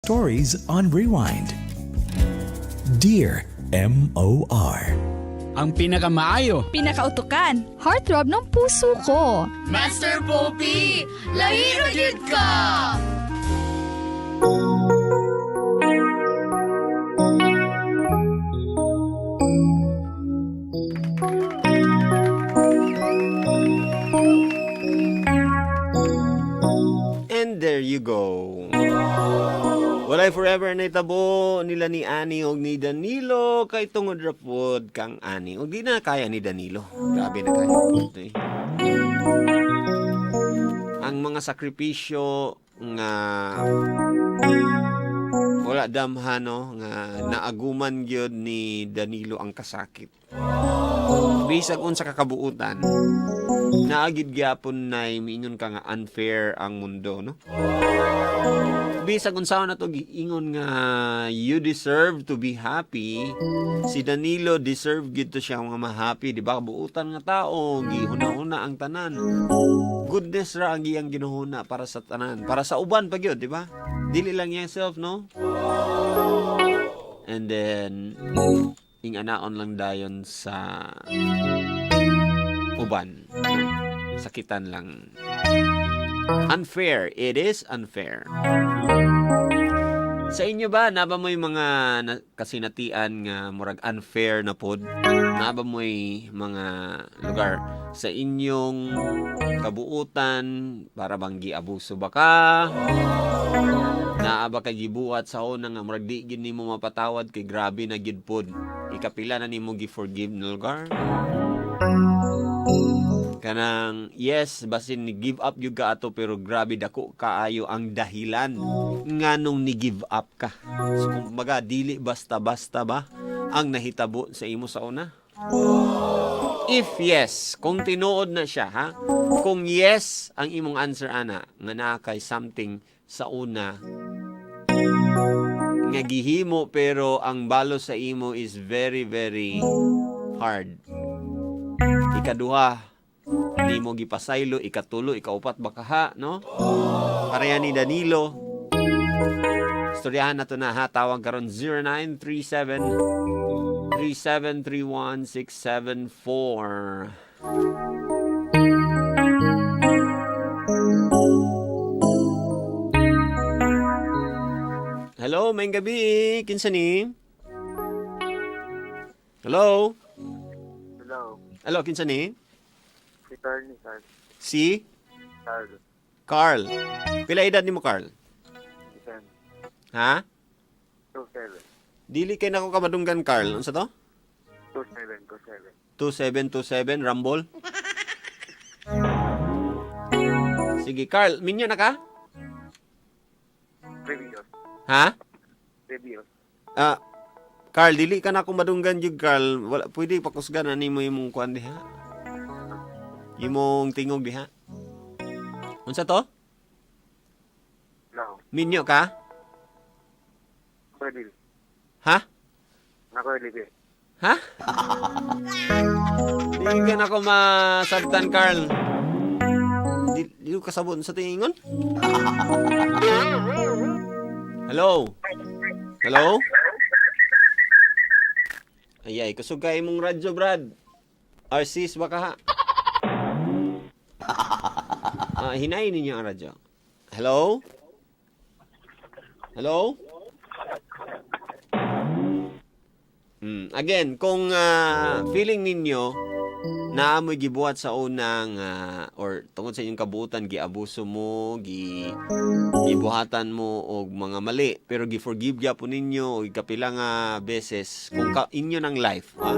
Stories on Rewind. Dear M.O.R. Ang pinakamaayo. Pinakautukan. Heartthrob ng puso ko. Master Poppy, lahiro jud ka! And there you go. Walay forever na itabo nila ni Ani og ni Danilo kay tungod ra pod kang Ani. Og di na kaya ni Danilo. Grabe na kaya pod eh. Ang mga sakripisyo nga wala damhan no nga naaguman gyud ni Danilo ang kasakit. Bisag unsa ka kabuutan, naagid gyapon nay miingon ka nga unfair ang mundo no. Bisag unsaon na to giingon nga you deserve to be happy. Si Danilo deserve gid to siya nga ma-happy, di ba? Kabuutan nga tao, gihuna-una ang tanan. Goodness ra ang iyang ginuhuna para sa tanan, para sa uban pa gyud, di ba? Dili lang yourself, no? And then ing-anaon lang dayon sa uban. Sakitan lang. Unfair. It is unfair. Sa inyo ba, naba mo'y mga kasinatian nga murag unfair na pod? Naba mo'y mga lugar sa inyong kabuutan para bang giabuso ba ka? Naaba ka gibuhat sa una nga murag di gid nimo mapatawad kay grabe na gid pod. Ikapila na nimo gi-forgive na lugar? Kanang yes, basin ni give up yung ka ato pero grabe dako kaayo ang dahilan nganong ni give up ka. So kumbaga dili basta-basta ba ang nahitabo sa imo sa una? If yes, kung tinuod na siya ha, kung yes ang imong answer ana nga naa kay something sa una nga gihimo pero ang balo sa imo is very very hard. Ikaduha, di mo gipasaylo, ikatulo, ikaupat baka ha, no? Pareha ni Danilo. Istoryahan na to na ha, tawag karon 0937-3731-674. Hello, may gabi. Kinsa ni? Hello? Hello, Hello, kinsa ni? si Carl ni Carl. Si Carl, Carl. Pila edad nimo, Carl? Isan, Ha? 27, Dili kay nako kamadunggan, Carl. Unsa to? 27, 27. 2727 Rumble. Sige, Carl, minyo na ka? Previous, Ha? previous. Carl, dili ka na kumadunggan jud, Carl. Wala pwede pakusgan ani mo imong kuan diha. Imong tingog diha. Unsa to? No, Minyo ka? Cordil. Ha? Nakorlibe. Ha? Di ka na ko masabtan, Carl. Di ko kasabot sa tingon? Hello? Hello? Ayay, kusog ka imong radyo, Brad. RCs baka ha? Hinayin ninyo ang radyo. Hello? Hello? Again, kung feeling ninyo na amoy gibuhat sa unang or tungod sa inyong kabuutan, giabuso mo, gibuhatan mo og mga mali, pero gi-forgive gyapon ninyo og kapila nga beses kung inyo ng life, ha?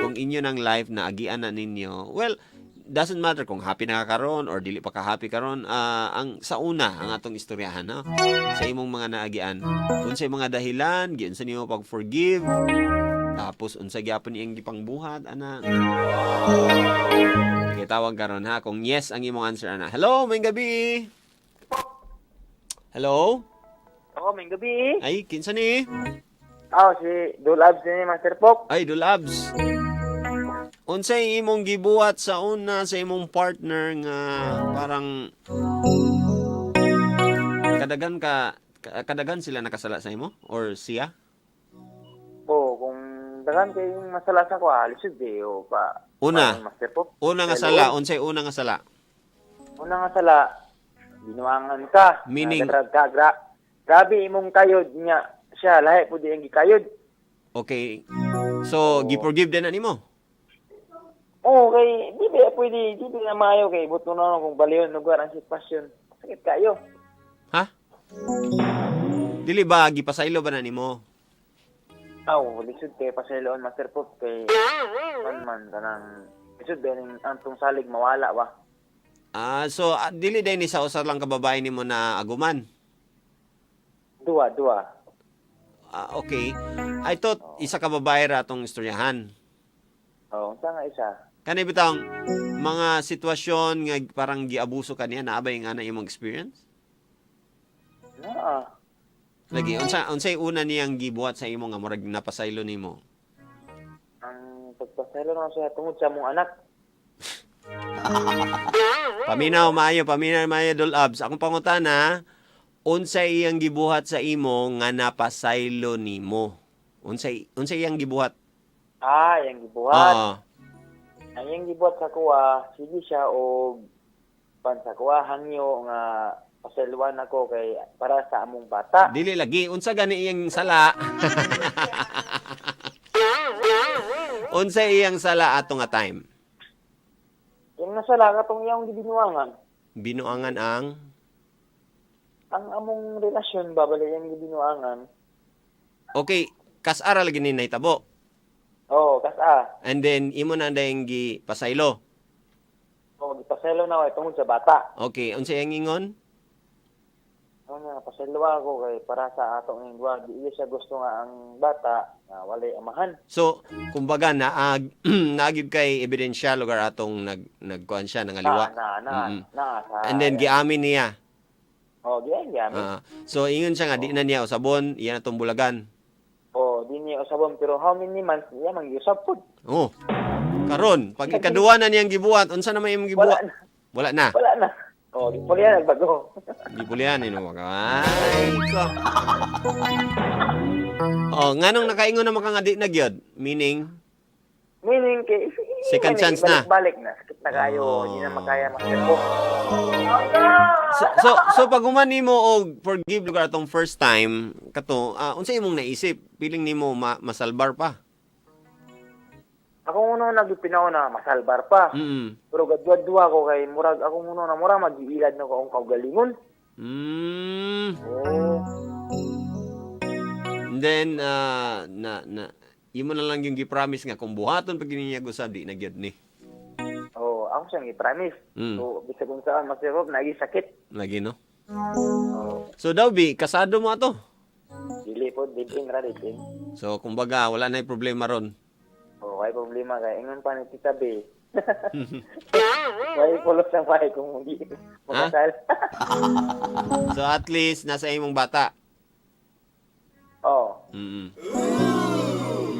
Kung inyo ng life na agian na ninyo, well, doesn't matter kung happy na ka karon or dili pa ka happy karon, ang sa una ang atong istoryahan, no? Sa imong mga naagian, unsay mga dahilan giunsa nimo pag-forgive, tapos unsa gyapon iyang gipangbuhat ana. Okay, tawag karon ha kung yes ang imong answer ana. Hello, may gabi. Hello? Ako, may gabi. Ay, kinsa ni? Si Dulabs ni Master Pop. Ay, Dulabs. Unsay imong gibuhat sa una sa imong partner nga parang Kadagan sila nakasala sa imo or siya? Oo, kung dagan kay masala sa ko, lisod o pa. Una. Pa, Master Pop. Una nga Kay sala, Lord. unsay una nga sala? Una nga sala, binuangan ka. Meaning- Nadarag ka, grabe imong kayod niya. Siya, lahi po di ang gikayod. Okay. So, gi-forgive din na nimo. Oo, kay, di ba pwede, di ba na maayo kay, buto na kung baliyon, lugar ang sitwasyon. Sakit kayo. Ha? Dili ba gipasaylo ba na nimo? Aw, lisod kay pasayloon, Master Pop, kay man kanang lisod din ang tong salig mawala ba. So dili din ni sa usa lang ka babae nimo na aguman. Dua. Okay. I thought isa ka babae ra tong istoryahan. Oo, sa nga isa. Kani bitang mga sitwasyon nga parang giabuso kaniya naabay nga na imong experience? Naa. Lagi unsay una niyang gibuhat sa imo nga murag napasaylo nimo? Ang pagpasaylo na siya tungod sa mong anak. Paminaw maayo Dol Abs. Akong pangutana, unsay iyang gibuhat sa imo nga napasaylo nimo? Unsay iyang gibuhat? Yang gibuhat. Oo. Ang yang gibuhat sa kuwa, sige siya og pan sa kuwa hangyo nga pasayloan ako kay para sa among bata. Dili lagi unsa gani iyang sala? Unsa iyang sala ato nga time? Yung nasala katong iyang gibinuangan, Binuangan ang ang among relasyon babalik yung gibinuangan. okay, kas-ara lagi ni nahitabo. Oo, kasa. And then imo na dayang gipasaylo. Oo, gipasaylo na ako tungod sa bata. Okay, unsa iyang ingon? Ano nga, pasaylo ako kay para sa atong ing duwa. Di iya siya gusto nga ang bata na walay amahan. So, kumbaga naagid kay ebidensyal lugar atong nagkuan siya nangaliwa. Mm-mm. And then giamin niya. Oh, diyan. So ingon siya nga di na niya usabon, iya na tong bulagan. Oh, di niya usabon pero how many months niya mangyusap pud? Oh. Karon, pag ikaduha na niyang gibuhat, unsa na may imong gibuhat? Wala na. Wala na. Oh, di pala yan nagbago. Di pulian ino ay ko. Oh, nganong nakaingon na maka nga di na gyud? Meaning Meaning kay Second chance na. Balik na. Sakit na kayo. Oh. Di na makaya mag-po. so pag human nimo og forgive lugar atong first time kato, unsa imong naisip? Piling nimo masalbar pa? Ako uno nagipinaw na masalbar pa. Mm. Pero gadwad-dua ko kay murag ako uno na murag mag-iilad na ko ang kaugalingon. Oh. And then imo na lang yung gi-promise nga kung buhaton pag niya gusab di na gyud ni. Oh, ako siyang i-promise. Mm. So, bisa kung saan masirop, nagi-sakit. Lagi no. Oh, So daw bi kasado mo ato. dili po, dipin ra, dipin. So kumbaga wala na problema ron. Oh, may problema kay ingon pa ni Tita B. May pulos ang may kung hindi makasal. So at least nasa imong bata. Oh, Mm.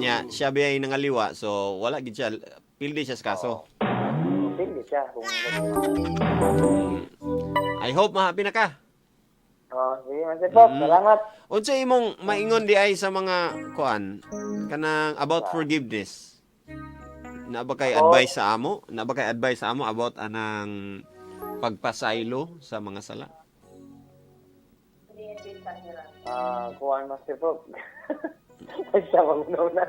Nya siya biyay nangaliwa so wala gid siya pildi siya sa kaso. hindi siya. Kung... I hope mahappy na ka. Oh, sige, Master Pop, salamat. Unsa imong maingon di ay sa mga kuan kanang about forgiveness? Na ba kay advice sa amo? Na ba kay advice sa amo about anang pagpasaylo sa mga sala? Kuhaan Master Pop. Siya mag-una.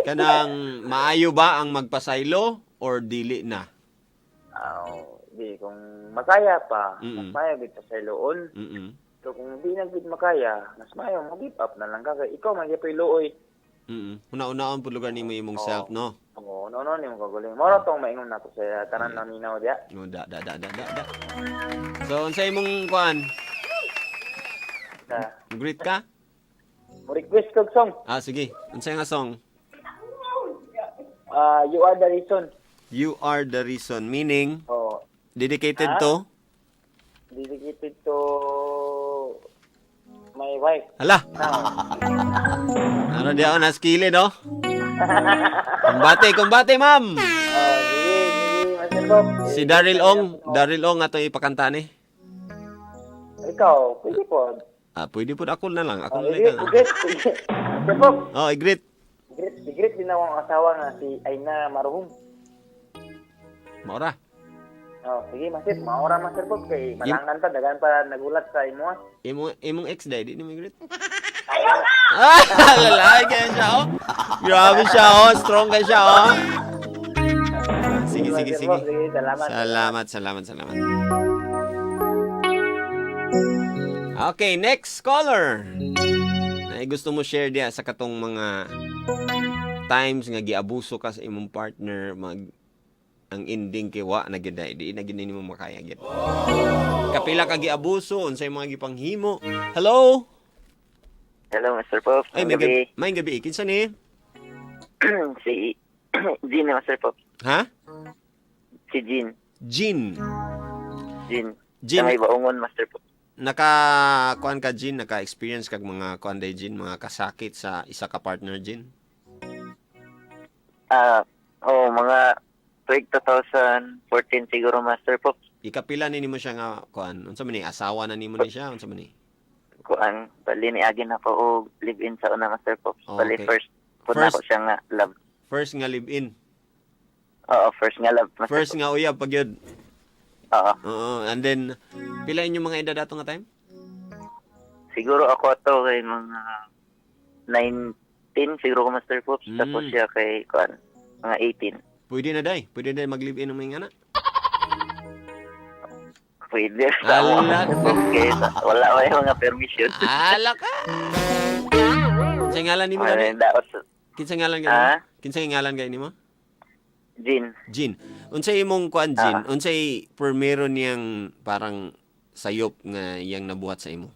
Kanang maayo ba ang magpasaylo or dili na? Di, kung makaya pa, Mm-mm. mas mayo bit sa loon. Mm. So kung di na bit makaya, mas mayo mag-give up na lang ka. Kaya ikaw magyapay looy. Mm. Una-unaon pud lugar nimo imong self, no? Oo, no, ni mo kaguling. Moro tong maingon na to sa tanan na minaw diya. No, da. So unsa imong kuan? Greet ka? Mo request kog song. Sige. Unsa nga song? You are the reason. You are the reason, meaning Oh, dedicated to dedicated to my wife. hala. Ano di ako naskili, no? Kumbate, ma'am. Sige, Master Pop. Si Daryl Ong ato ipakanta ni. Ikaw, pwede po. Pwede po ako na lang. Ako na Igrit, lang. igrit. Sir Pops, Oh, igrit. igrit din ako ang asawa nga si Aina Maruhong. Maura. Oh, sige, Master. Maura, Master Pops. Kay malangan pa, dagan pa nagulat sa imo. Imong ex dahil, di mo igrit. Lalaki kaya siya, oh. Grabe siya, oh. Strong kaya siya, oh. Sige. Sir Pops, sige, salamat. Salamat. Okay, next caller. Ay gusto mo share dia sa katong mga times nga giabuso ka sa imong partner, ang ending kay wa na gyud di na gyud nimo makaya gyud. Kapila ka giabuso unsay mga gipanghimo? Hello? Hello, Mr. Pops. Ay, may gabi. Kinsa ni? Si Jean, Mr. Pops. Ha? Si Jean. Jean. Jean. Jean. Sa may baungon, Master Pops. Kuan ka Jean, naka-experience kag mga kuan day Jean, mga kasakit sa isa ka partner Jean? Mga 2014 siguro, Master Pops. Ikapila ni nimo siya nga kuan? Unsa man ni asawa na nimo ni siya? Unsa man ni? Kuan, bali ni agin ako o live-in sa una, Master Pops. Bali Okay. first ako siya nga love. First nga live-in. Oo, first nga love, Master First Pops. nga uyab pag yun. Oo. Oo, and then pila inyo mga edad ato nga time? Siguro ako to kay mga 19 siguro ko, Master Pops. Tapos siya kay kuan, mga 18. Pwede na day. Pwede na mag-live-in ng mga anak. Pwede. Ala. Okay, wala ba yung mga permission? Ala ka. Kinsa ngalan nimo Ano gani? yung daot sa Kinsa ngalan Ha? gani? Kinsa ngalan gani nimo? Jean. Jean. Unsay imong kuan Jean? Unsay primero niyang parang sayop nga iyang nabuhat sa imo?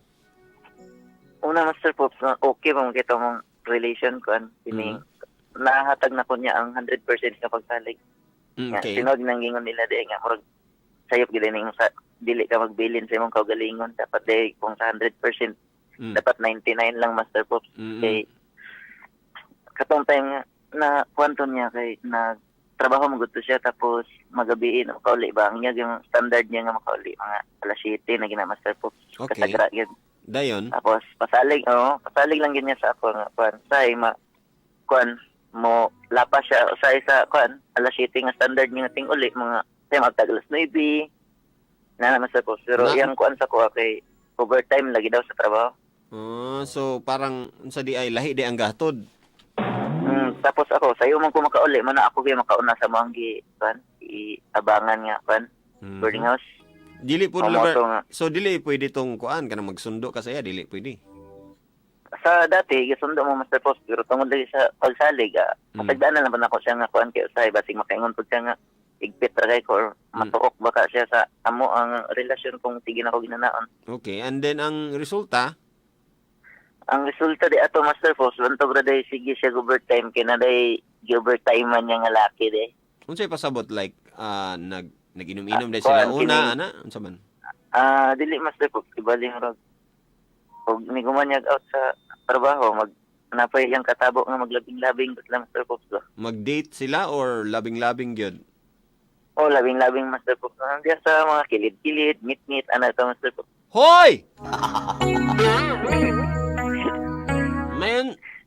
Una, Master Pops, okay pa makita mong relation ko. Nahatag na ko niya ang 100% na pagsalig. Okay. Sinog nang gingon nila di nga murag sayop gid ning sa dili ka magbilin sa imong kaugalingon, dapat di kung sa 100% dapat 99 lang, Master Pops. Kay katong time nga na kwanto niya kay na trabaho magusto siya tapos magabiin o kauli ba ang niya yung standard niya nga makauli mga alas 7 na gina, Master Pops. Okay. Kasagra gyud. Dayon. Tapos pasalig lang gid niya sa ako nga kwan. Say mo lapa siya usay sa kwan alas 7 nga standard niya nga ting uli mga say magtag alas 9 na naman sa ko. Pero iyang kwan sa ko kay overtime lagi daw sa trabaho. So parang unsa di ay lahi di ang gatod. Tapos ako sayo man ko makauli man na ako gyud makauna sa mga iabangan nga kwan boarding house. Dili po Moto nga. So dili pwede tong kuan kana magsundo ka saya dili pwede. Sa dati gisundo mo, Master Pops, pero tungod lagi sa pagsalig patagdaanan naman ako siya nga kuan kay usay basig makaingon pud siya nga igpit ra kay ko or matuok baka siya sa amo ang relasyon kung sige na ko ginanaon. Okay, and then ang resulta Ang resulta di ato, Master Pops, bantog ra day sige siya overtime kay na day overtime man niya nga laki de. unsay pasabot like nag-inom-inom day sila una ana unsa man? Dili, Master Pops, ibaling rog. Pag ni gumanyag out sa trabaho, napay yang katabo nga maglabing-labing lang, Master Pops ba? Mag-date sila or labing-labing gyud? Labing-labing, Master Pops. Diya sa mga kilid-kilid, meet-meet, ano ito, Master Pops. Hoy!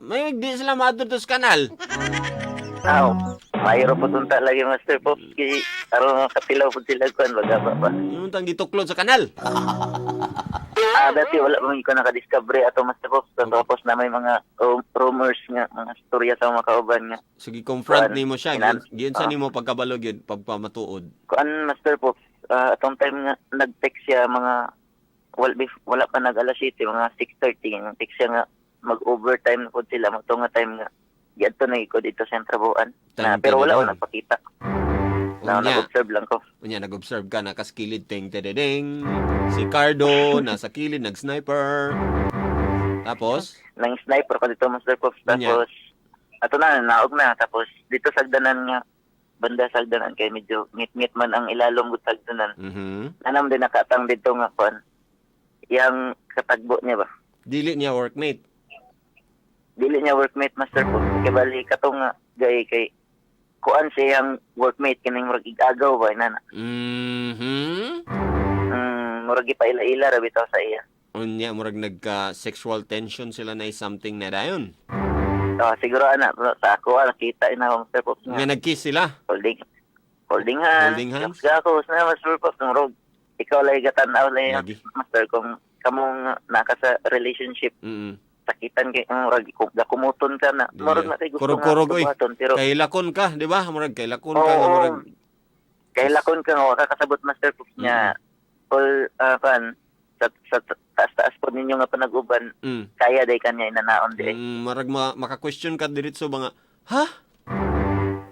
May di sila madto sa kanal. Mayro po tunta lagi, Master Pops. Kaya aron kapilaw po sila kuan baga ba. Yung tang gituklod sa kanal. Dati wala pa ko nakadiscovery ato, Master Pops. Tapos na may mga rumors nga, mga storya sa mga kauban nga. Sige, confront nimo siya. Inan- Giyon sa nimo pagkabalo gyud pagpamatuod. Kuan, Master Pops, atong time nga nag-text siya mga wala pa nag-alas 7, mga 6:30 nga text siya nga mag-overtime na po sila magto nga time nga giadto na iko dito sa trabuan. Pero wala ko nagpakita. Nag-observe lang ko. Unya nag-observe ka nakaskilid ting tededeng. Si Cardo nasa kilid nag-sniper. Tapos Nang sniper ko dito, Master Pops. Tapos ato na naog na tapos dito sa sagdanan nga banda sa sagdanan kay medyo ngit-ngit man ang ilalom gud sa sagdanan. Anam din nakatang dito nga kon. Yang katagbo niya ba? Dili niya workmate. Dili niya workmate, Master Pops. Kay bali katong nga gay kay kuan siyang workmate kining murag igagaw ba inana. Murag ipaila-ila ra bitaw sa iya. Unya murag nagka-sexual tension sila na something na dayon. Siguro ana sa ako nakita ina ako Master Pops nga Nga nag-kiss sila. holding Holding hands? Yung ako sa Master Pops ng rog. Ikaw lay gatan-aw lay Lagi. Master kung kamong naka sa relationship Mm. sakitan kay ang rag kumuton ka na Di murag na. na kay gusto Kurog-kurog, oy. buhaton pero Kay lakon ka, di ba? Murag kay lakon ka nga Oo. murag. kay lakon ka nga kakasabot Master Pops niya all sa taas po ninyo nga panag-uban Mm. kaya day kanya inanaon di Murag maka-question ka diretso ba nga, ha?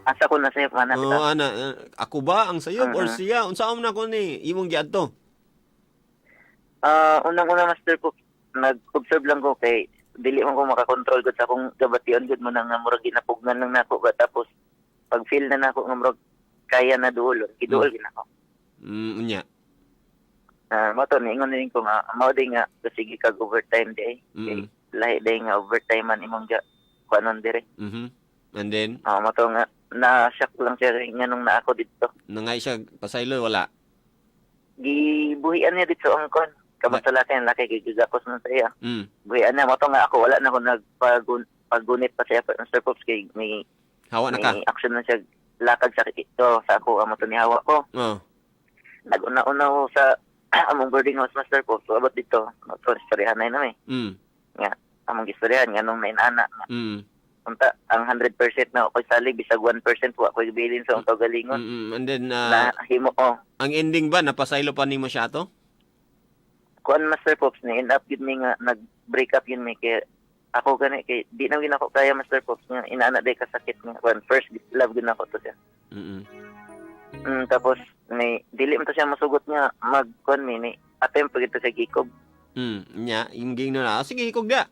asa ko na sayop man Oo, kita ana, ako ba ang sayop or Mhm. siya? Unsa man ako ni imong giadto? unang-una Master Pops nag-observe lang ko kay dili man ko makakontrol gud sa akong gabation gud mo nang nga murag ginapugnan lang nako ba tapos pag feel na nako nga murag kaya na duol giduol ginako Unya. mo to niingon din ko nga mao din nga sige kag overtime di kay lahi day nga overtime man imong ga kuanon dire Mhm. And then mo to nga na-shock lang siya nga nung na ako dito nangay siya pasaylo wala. gibuhian niya dito ang kon kabot sa laki ang laki gigagakos na sa iya Mm. buhian niya mo to nga ako wala na ako nagpagunit pa siya Master Pops kay may Hawa na ka. may action na siya lakad sa ito sa ako amo to ni hawa ko Oh. naguna-una ko sa among boarding house Master Pops so abot dito so istoryahan na yun Mm. nga among istoryahan nga nung may ana nga Mm. unta ang 100% na ako'y salig bisag 1% wa ako'y bilin sa untog galingon And then na himo ang ending ba napasaylo pa nimo siya to? kuan Master Pops ni end up gid mi nga nag-break up yun mi kay ako gani kay di na gid ako kaya Master Pops nga inaana day kasakit nga kuan first love gid na ako to siya Mm. tapos may dili man to siya masugot nga mag kuan mi ni attempt pagito sa gikob Nya, yung ging na. Sige, hikog da.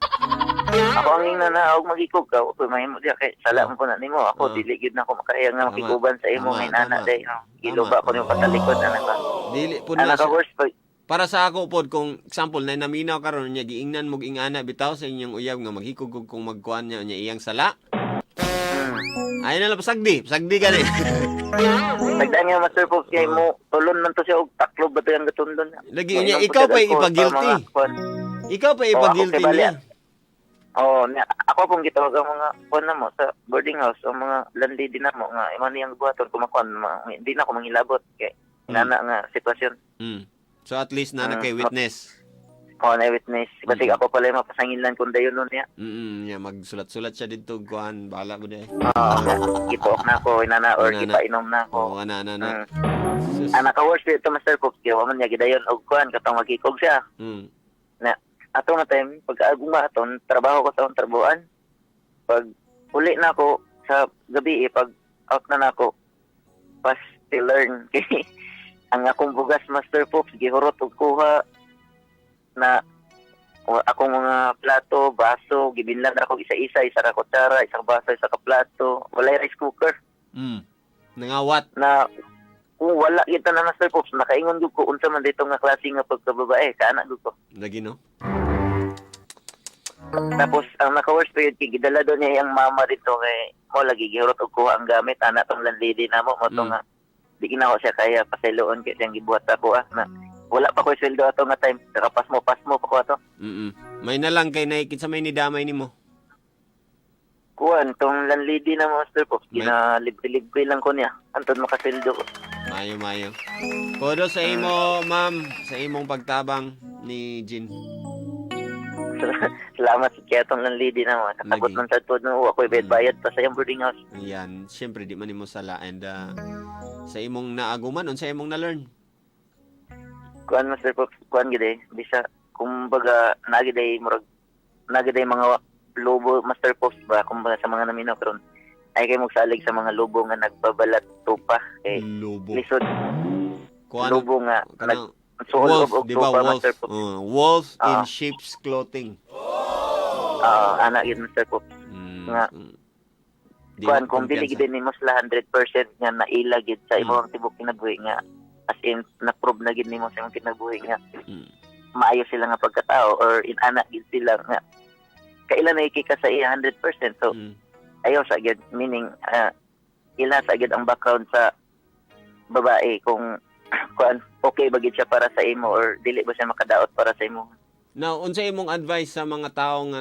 ako ang ingna na og magikog ka ako mahimo diya kay sala mo ko na nimo ako dili gid na ako makaya nga Tama. makiguban sa imo Tama, nga inana tama. day giluba ko nimo patalikod anak ka Dili po na. anak ka worst pag Para sa ako pod kung example na naminaw karon niya giingnan mo ingana bitaw sa inyong uyab nga maghikog og kung magkuan niya nya iyang sala. Ay na lang pasagdi gani. Nagdaan nga Master Pops kay mo tulon man to siya og taklob ba to yung gatundon. Lagi niya ikaw pa ipagilty. Ikaw pa ipagilty niya. Ako pong gitawag ang mga kuan na mo sa boarding house ang mga landlady na mo nga imo niyang buhaton kumakuan hindi na ako mangilabot kay inana nga sitwasyon. So at least na kay witness. Na witness kasi ako pala yung mapasangilan kung dayon nun niya. Niya magsulat-sulat siya dito kuan bala mo day. Itook na ako inana or Inana. ipainom na ako. Oo na. Anak ka worst dito Master Pops kaya man niya gidayon og kuan katong magikog siya. Na ato nga time pag-aguma aton trabaho ko sa akong trabuan. Pag uli na ako sa gabi pag out na nako pas to learn kay ang akong bugas Master Pops gihurot og kuha na akong mga plato, baso, gibinlan na ako isa-isa, isa ka kutsara, isang baso, isa ka plato, walay rice cooker. Nangawat. Na kung wala kita na Master Pops, nakaingon gud ko unsa man dito nga klase nga pagkababae, kana gud ko. Lagi no. Tapos ang naka-worst period kay gidala do niya ang mama dito kay mo lagi gihurot og kuha ang gamit ana tong landlady namo mo to nga di ginawa siya kaya pasayloon kay siyang gibuhat ako na wala pa ko sweldo ato nga time saka pasmo pa ko ato. May na lang kay naikit sa may nidamay nimo. Kuan tong landlady na Master Pops ginalibre-libre lang ko niya antod makasweldo ko. Mayo. Podo sa imo, ma'am, sa imong pagtabang ni Jean. Salamat sa kaya tong landlady na mo. Kasagot Lagi. man sa tuod no ako bayad pa sa iyang boarding house. Ayan, syempre di man nimo sala and sa imong naaguman unsa imong na-learn? Kuan Master Pops, kuan gid bisa kumbaga nagiday murag nagiday mga lobo Master Pops ba kumbaga sa mga naminaw karon ay kay magsalig sa mga lobo nga nagbabalat tupa kay Lobo. lisod Kuan lobo nga kanang nagsuol wolf, og di ba tupa wolf? Master Pops. Wolf in Ah. sheep's clothing. Ana gid Master Pops. Nga. Di Kuan mo kung dili kumpiyansa. gid nimo sila 100% nga naila gid sa imong tibok kinabuhi nga as in na-prove na gid nimo sa imong kinabuhi nga maayo sila nga pagkatao or inana gid sila nga kailan na ikika sa iya 100%. So ayaw sa gid meaning ila sa gid ang background sa babae kung kuan okay ba gid siya para sa imo or dili ba siya makadaot para sa imo. Now, unsa imong advice sa mga tao nga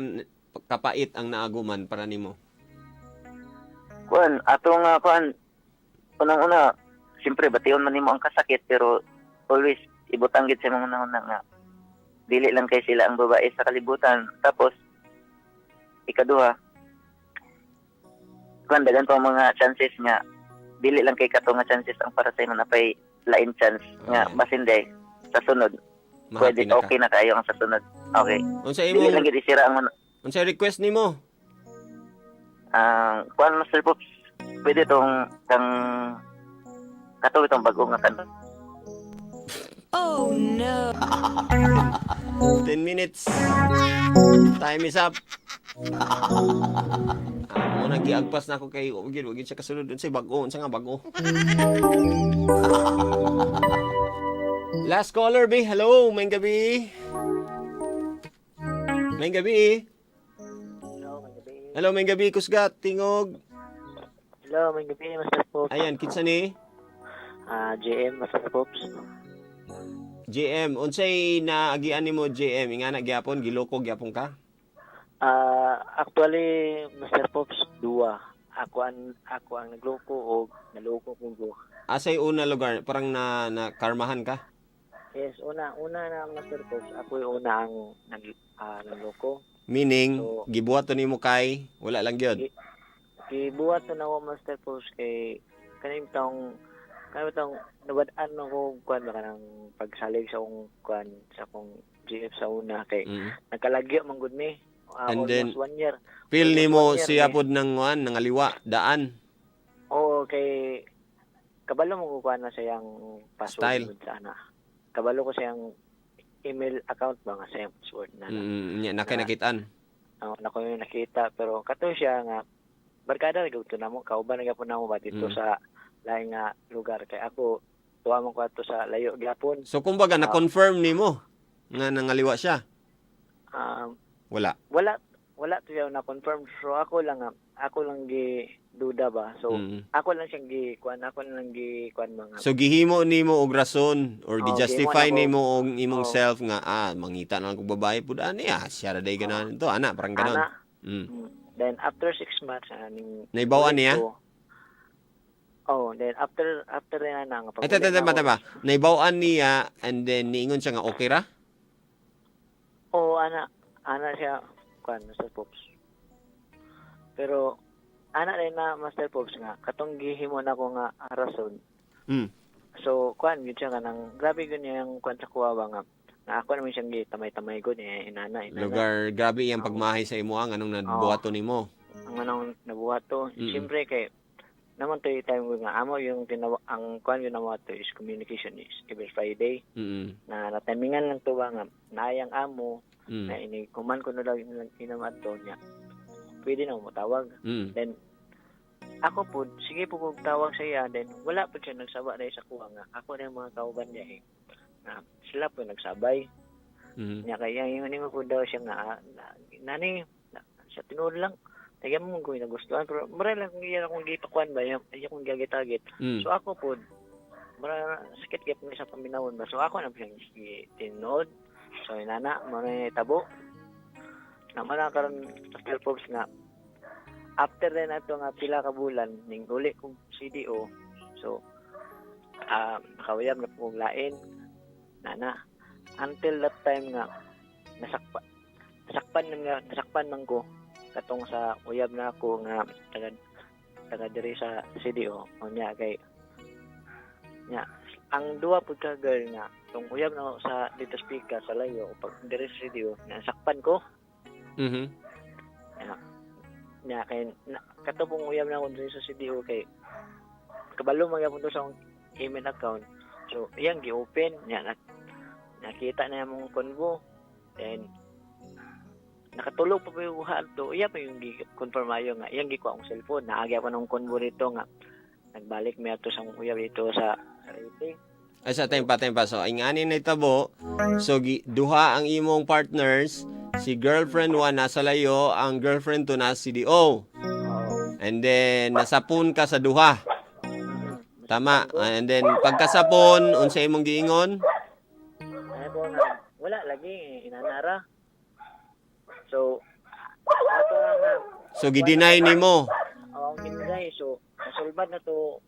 kapait ang naaguman para nimo? Kuan, ato nga kuan, unang-una, siyempre bation man nimo ang kasakit pero always ibutang gid sa mga nauna nga dili lang kay sila ang babae sa kalibutan. Tapos ikaduha, kuan dagan pa mga chances nga dili lang kay kato nga chances ang para sa imo na pay lain chance nga Okay. basin day sa sunod. Pwede Mahapi na ka. okay na kayo ang sa sunod. Okay. Unsa Dili lang imong gid isira ang unsa request nimo? kuan Master Pops. Pwede tong kang kato itong bago nga kanta. 10 minutes. Time is up. Mo nagiagpas na ako kay wagid siya kasulod unsay bag-o, unsa nga bag-o. Last caller, be. Hello, may gabi. May gabi. Hello, may gabi, kusgat, tingog. Hello, may gabi, Master Pops. Ayan, kinsa ni? JM, Master Pops. JM, unsay naagian nimo JM? Inga na gyapon, giloko gyapon ka? Actually, Master Pops, duwa. Ako ang nagloko o naloko ko. Asay una lugar, parang na karmahan ka? Yes, una na Master Pops. Ako yung una ang nagloko. Meaning, So- gibuhat to nimo kay wala lang gyud. Kibuhat na ako Master Pops kay kaning taong nabadaan ako kuan ba kanang pagsalig sa akong kuan sa akong GF sa una kay Mm. nagkalagyo man gud mi. And then, Almost 1 year. Feel nimo One year, siya eh. pod nang nangaliwa, daan. Oo, kay kabalo mo ko kuan na siyang password Style. gud sana. Kabalo ko siyang email account ba nga siyang password na. Nya na kay nakitaan. Na ko yung nakita pero kato siya nga barkada gyud to namo kauban na gyapon namo ba dito Mm. sa lain nga lugar kay ako tuwa man ko ato sa layo gyapon. So kumbaga na-confirm nimo nga nangaliwa siya. Wala. Wala to siya na confirm so ako lang gi duda ba so Mm. ako lang siyang gi kuan mga So gihimo nimo og rason or Oh, gi-justify gihimo nimo og imong Oh. self nga mangita na lang kog babae pud ani siya ra day ganan to ana parang ganon. ana. Mm. Then after 6 months ning Naibawan niya? Then after na nga Ay tama. Naibaw-an niya and then niingon siya nga okay ra? Ana siya kuan Master Pops. Pero ana rin na Master Pops nga katong gihimo na ko nga rason. Mm. So kuan gyud siya kanang grabe gyud niya yung kuan sa kuwa ba nga na ako naman siyang gitamay-tamay gud inana. Lugar grabe iyang pagmahay sa imo anong nabuhaton nimo. Ang anong nabuhat to. Mm. Siyempre kay naman to yung time ko nga amo yung ang kuan yun naman to is communication is every Friday Mm. na natimingan lang to ba nga naayang amo Mm. na ini kuman ko na lang inaman to niya pwede na mo tawag. Mm. Then ako po sige po kog tawag sa iya then wala po siya nagsaba dahil sa kuha nga ako na yung mga kauban niya na sila po nagsabay Mm. niya kaya yung po daw siya nga nani sa tinuod lang nagyan mo ko nagustuhan pero mara lang kung iyan akong gipakuan ba iya akong gagit-agit Mm. so ako po mara sakit gyud mi sa paminawon ba so ako na siyang tinuod so inana mo na tabo naman na karon Master Pops nga after na nato nga pila ka bulan ning uli kong CDO so nakawayab na po kong lain nana until that time nga nasakpan man ko katong sa uyab na ako nga taga diri sa CDO o niya kay nya ang duwa pud ka girl nga tong uyab na ako sa dito speaker sa layo o pag diri sa CDO nasakpan ko Mhm. nya kay katubong uyab na ako diri sa CDO kay kabalo magyapon to sa akong email account so iyang gi-open nya nakita na yung konvo then nakatulog pa yung buhaan to iya pa yung gi-confirm ayo nga iyang gikuha akong cellphone naagya pa ng konvo rito nga nagbalik mi ato sa uyab dito sa rating Ay sa time pa. So ingani na itabo. So duha ang imong partners, si girlfriend 1 nasa layo, ang girlfriend 2 nasa CDO. And then nasapon ka sa duha. Tama. And then pagkasapon, unsa imong giingon? ano po na wala lagi inanara So, ato nga, So gidinay nimo. ang kinigay. So, nasulbad na to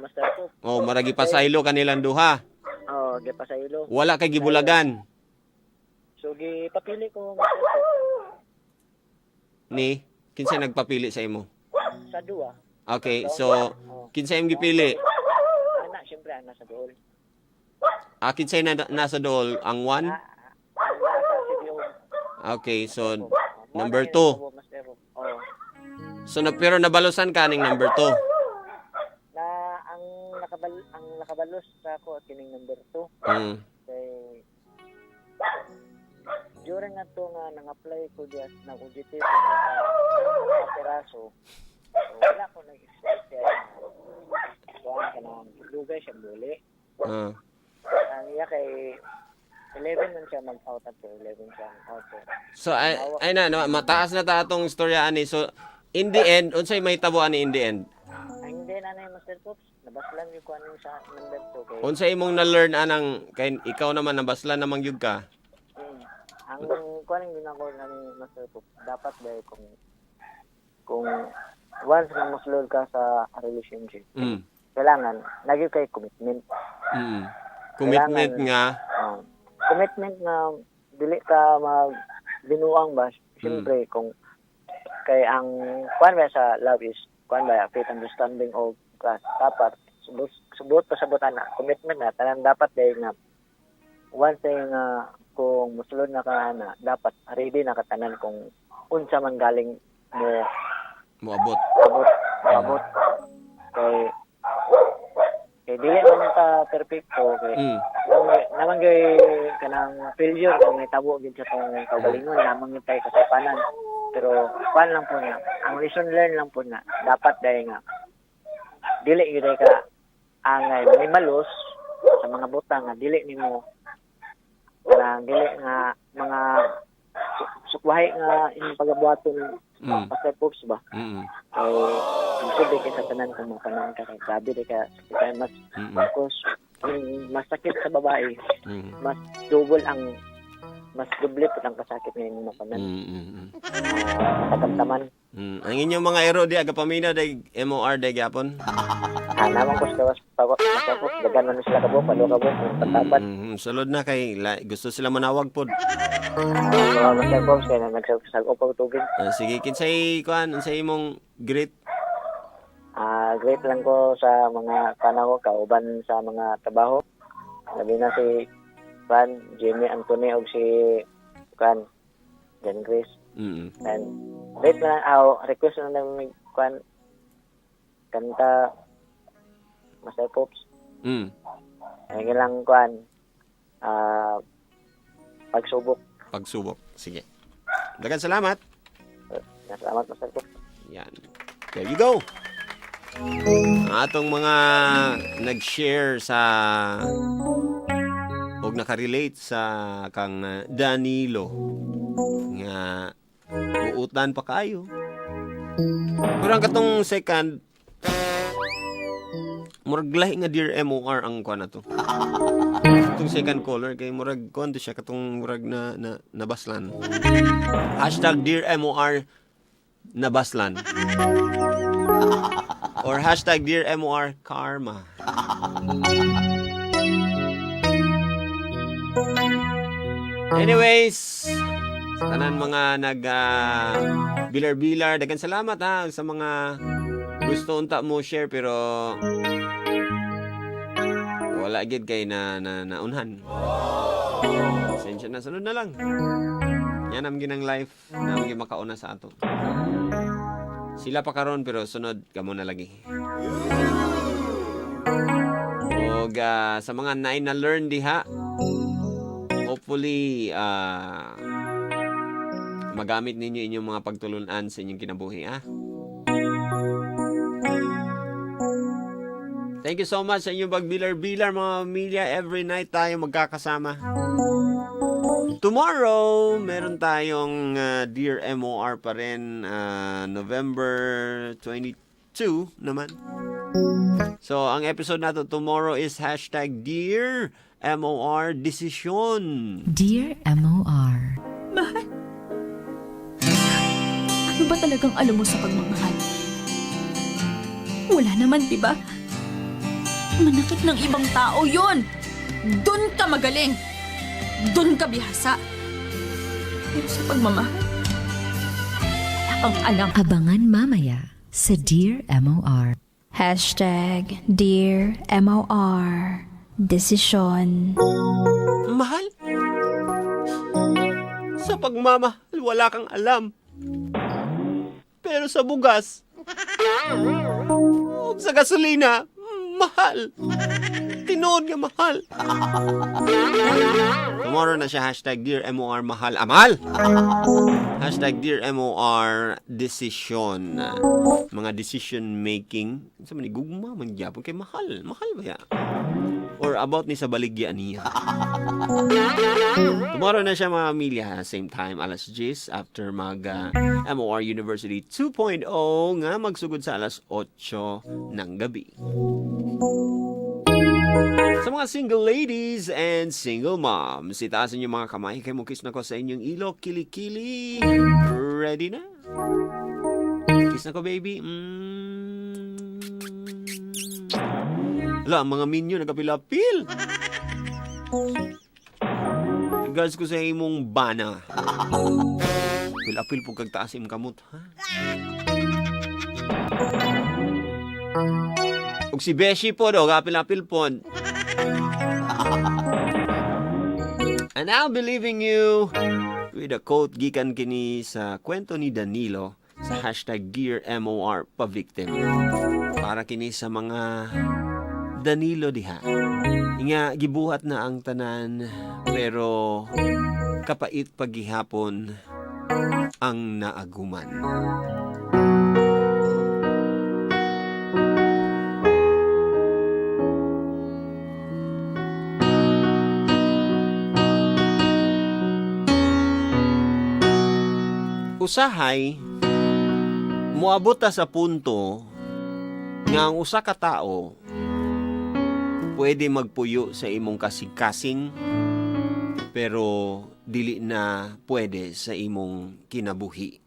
Master Pop. Oh, maragi pasaylo kanilang duha. Gipasaylo. Wala kay gibulagan So, gipapili ko Master Pop ni kinsay nagpapili sa imo. sa duwa. Okay, so kinsay imong gipili? Siyempre, ana sa dool. Kinsay nasa dool ang 1? Ana sa CDO. Okay, so Mo number na 2. yun, Master Pop. So pero nabalosan ka ning number 2. Na ang nakabalos sa ako kining number 2 Mm. kay during nga to nga nang-apply ko diya ng OJT sa peraso. So, wala ko nag-expect kaya kuhaan ka ng lugay siya muli. Ah. Ang iya kay 11 man siya mag-out at 11 siya mag-out. So ay na mataas na ta atong istorya ani. So in the end unsay mahitabo ani in the end? Ang hindi na na Master Pops, nabaslan yung kuhaan sa number 2 kay Unsay imong na-learn anang kay ikaw naman nabaslan namang gyud ka? ang kuhaan din ako ng Master Pops, dapat dahil kung once na muslod ka sa relationship, kailangan lagi kay commitment. Commitment Kailangan, nga. Commitment na dili ka magbinuang ba. Siyempre, kung kay ang kuan ba sa love is kuan ba faith, understanding o trust. Dapat subot pa sabutan na commitment na tanan dapat dahil na once nga kung musulod na ka na dapat ready na katanan kung unsa man galing mo Moabot. abot kay dili man ta perfecto kay naman gay kanang failure kung may tabo gid sa tong kaugalingon lamang yung tayo kasapanan pero pan lang po na ang lesson learn lang po na dapat dahil nga dili gid ka angay minimalos sa mga butang nga dili nimo kanang dili nga mga sukwahi nga inyong pagabuhaton Master Pops ba? Sabi kay sa tanan kung mapanan ka kay grabe di ka mas because mas sakit sa babae mas double ang mas doble po ang kasakit ngayon mapanan katamtaman Ang inyong mga ero di aga pamina day MOR day gyapon. naman ko sa Master Pops dagan man sila kabo palo kabo patapat Sulod na kay gusto sila manawag pod. mga Master Pops kaya nagsagop pa tubig Sige kinsay kuan unsay imong great great lang ko sa mga tanaw kauban sa mga trabaho. Labi na si Jimmy Anthony og si Jan Grace. And great lang request na lang kanta Master Pops. Ay lang Pagsubok. Sige. Dagan salamat. Salamat Master Pops. Yan. There you go. Ang atong mga nag-share sa o nakarelate sa kang Danilo nga uutan pa kayo. Pero ang katong second murag lahi nga Dear MOR ang kuan na to. Itong second caller kay murag kuan to siya katong murag na nabaslan. #Dear MOR nabaslan. Or #Dear MOR Karma. Anyways, sa tanan mga bilar-bilar, dagan salamat sa mga gusto unta mo share pero wala gid kay naunhan. Pasensya na, sunod na lang. Yan ang ginang life na ang makauna sa ato. Sila pa karon pero sunod kamo na lagi. Og sa mga na learn diha, hopefully magamit ninyo inyong mga pagtulunan sa inyong kinabuhi Thank you so much sa inyong pagbilar-bilar mga pamilya. Every night tayo magkakasama. Tomorrow, meron tayong Dear MOR pa rin, November 22 naman. So, ang episode nato tomorrow is #Dear MOR Decision. Dear MOR. Ano ba talagang alam mo sa pagmamahal? Wala naman, di ba? Manakit ng ibang tao yon. Doon ka magaling. Doon ka bihasa. Pero sa pagmamahal, wala kang alam. Abangan mamaya sa Dear MOR. Dear MOR. Desisyon. Mahal? Sa pagmamahal, wala kang alam. Pero sa bugas, o sa gasolina, mahal. Tinood nga mahal. Tomorrow na siya, Dear MOR Mahal. Mahal! Dear MOR Decision. Mga decision making. Sa manigugma, mangyapon kay mahal. Mahal ba ya? Or about ni sa baligya niya. Tomorrow na siya, mga Amelia. Same time, alas 10 after mag MOR University 2.0 nga magsugod sa alas 8 ng gabi. Sa mga single ladies and single moms, itaasan niyo mga kamay kay mukis na ko sa inyong ilo, kilikili. Ready na? Kiss na ko, baby. Ala, mga minyo nagapilapil. Regards ko sa imong bana. Pilapil po kagtaas imong kamot, ha? Ug si Beshi po do, kapil-apil po. And I'll be leaving you with a quote gikan kini sa kwento ni Danilo sa Dear MOR Pavictim. Para kini sa mga Danilo diha. Nga gibuhat na ang tanan pero kapait paghihapon ang naaguman. Usahay, moabot ta sa punto nga ang usa ka tao pwede magpuyo sa imong kasing-kasing pero dili na pwede sa imong kinabuhi.